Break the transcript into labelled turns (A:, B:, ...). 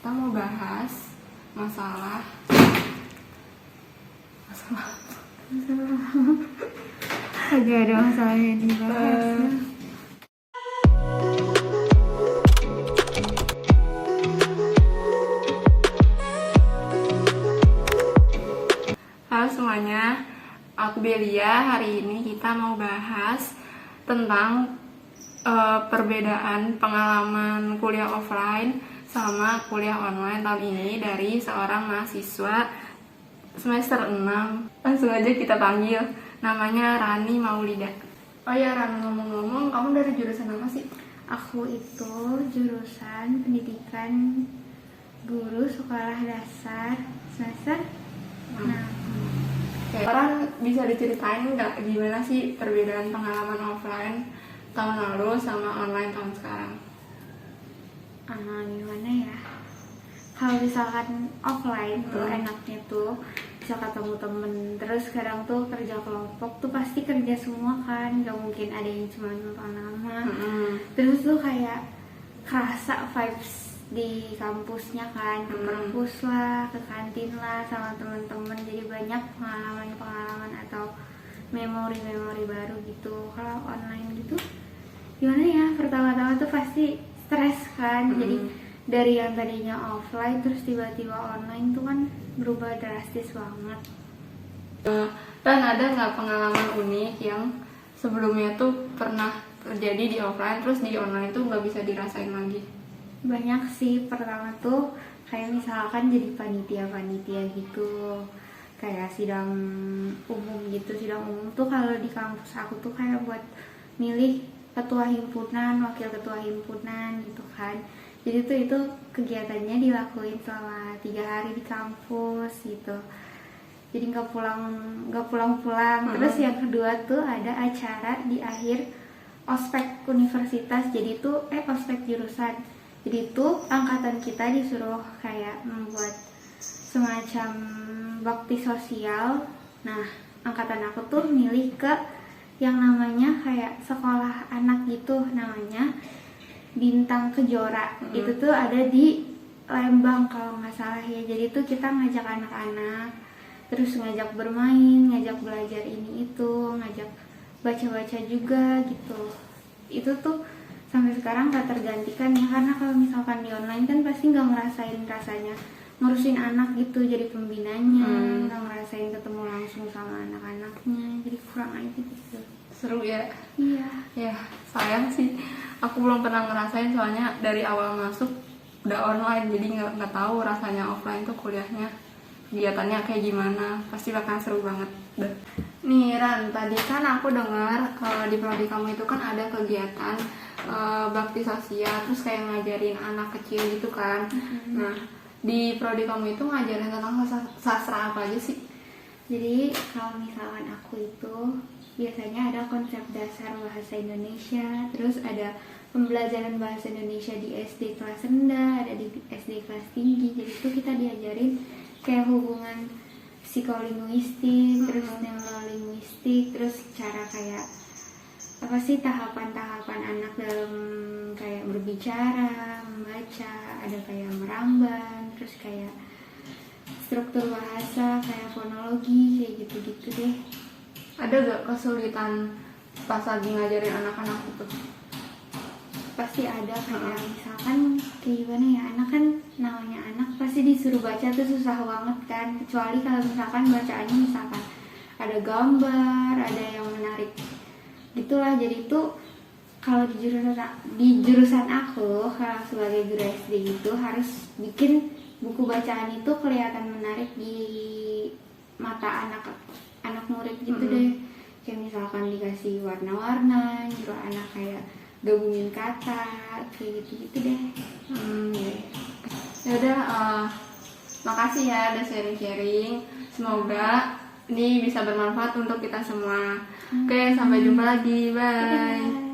A: kita mau bahas masalah
B: agak ada masalah yang dibahas.
A: Halo semuanya, aku Belia. Hari ini kita mau bahas tentang perbedaan pengalaman kuliah offline sama kuliah online tahun ini dari seorang mahasiswa semester 6. Langsung aja kita panggil, namanya Rani Maulida. Oh ya Ran, ngomong-ngomong, kamu dari jurusan apa sih?
B: Aku itu jurusan pendidikan guru sekolah dasar semester 6.
A: Oke, Ran bisa diceritain nggak gimana sih perbedaan pengalaman offline tahun lalu sama online tahun sekarang?
B: Gimana ya? Kalau misalkan offline tuh enaknya tuh bisa ketemu temen. Terus sekarang tuh kerja kelompok tuh pasti kerja semua kan, nggak mungkin ada yang cuma numpang nama. Terus tuh kayak kerasa vibes di kampusnya kan, ke perpus lah, ke kantin lah sama temen-temen. Jadi banyak pengalaman-pengalaman atau memori-memori baru gitu. Kalau online gitu gimana ya, pertama-tama tuh pasti stres kan. Jadi dari yang tadinya offline terus tiba-tiba online tuh kan berubah drastis banget.
A: Dan ada nggak pengalaman unik yang sebelumnya tuh pernah terjadi di offline terus di online tuh nggak bisa dirasain lagi?
B: Banyak sih. Pertama tuh kayak misalkan jadi panitia gitu, kayak sidang umum gitu. Sidang umum tuh kalau di kampus aku tuh kayak buat milih ketua himpunan, wakil ketua himpunan gitu kan. Jadi tuh itu kegiatannya dilakuin selama 3 hari di kampus gitu. Jadi nggak pulang. Terus yang kedua tuh ada acara di akhir ospek universitas. Jadi tuh ospek jurusan. Jadi tuh angkatan kita disuruh kayak membuat semacam bakti sosial. Nah, angkatan aku tuh milih ke yang namanya kayak sekolah anak gitu, namanya Bintang Kejora. Itu tuh ada di Lembang kalau nggak salah ya. Jadi tuh kita ngajak anak-anak, terus ngajak bermain, ngajak belajar ini itu, ngajak baca-baca juga gitu. Itu tuh sampai sekarang gak tergantikan ya, karena kalau misalkan di online kan pasti nggak ngerasain rasanya ngurusin anak gitu, jadi pembinanya, nggak ngerasain ketemu langsung sama anak-anaknya, jadi kurang aja gitu.
A: Seru ya?
B: Iya.
A: Ya sayang sih, aku belum pernah ngerasain soalnya dari awal masuk udah online, jadi nggak tahu rasanya offline tuh kuliahnya kegiatannya kayak gimana. Pasti bakal seru banget deh. Nih Ran, tadi kan aku dengar di prodi kamu itu kan ada kegiatan bakti sosial, terus kayak ngajarin anak kecil gitu kan. Nah, di prodi kamu itu ngajarin tentang sastra apa aja sih?
B: Jadi kalau misalkan aku itu biasanya ada konsep dasar bahasa Indonesia, terus ada pembelajaran bahasa Indonesia di SD kelas rendah, ada di SD kelas tinggi. Jadi itu kita diajarin kayak hubungan psikolinguistik, terus neurolinguistik, terus cara kayak apa sih tahapan-tahapan anak dalam kayak berbicara, membaca, ada kayak meramban, terus kayak struktur bahasa, kayak fonologi, kayak gitu-gitu deh.
A: Ada gak kesulitan pas lagi ngajarin anak-anak itu?
B: Pasti ada, kayak misalkan kayak gimana ya, anak kan namanya anak pasti disuruh baca tuh susah banget kan, kecuali kalau misalkan bacaannya misalkan ada gambar, ada yang menarik gitulah. Jadi itu kalau di jurusan aku, kalau sebagai guru SD itu harus bikin buku bacaan itu kelihatan menarik di mata anak murid gitu deh. Kayak misalkan dikasih warna-warna, nyuruh anak kayak gabungin kata, kayak gitu-gitu deh.
A: Ya udah, makasih ya udah sharing-sharing. Semoga ini bisa bermanfaat untuk kita semua. Oke, sampai jumpa lagi. Bye.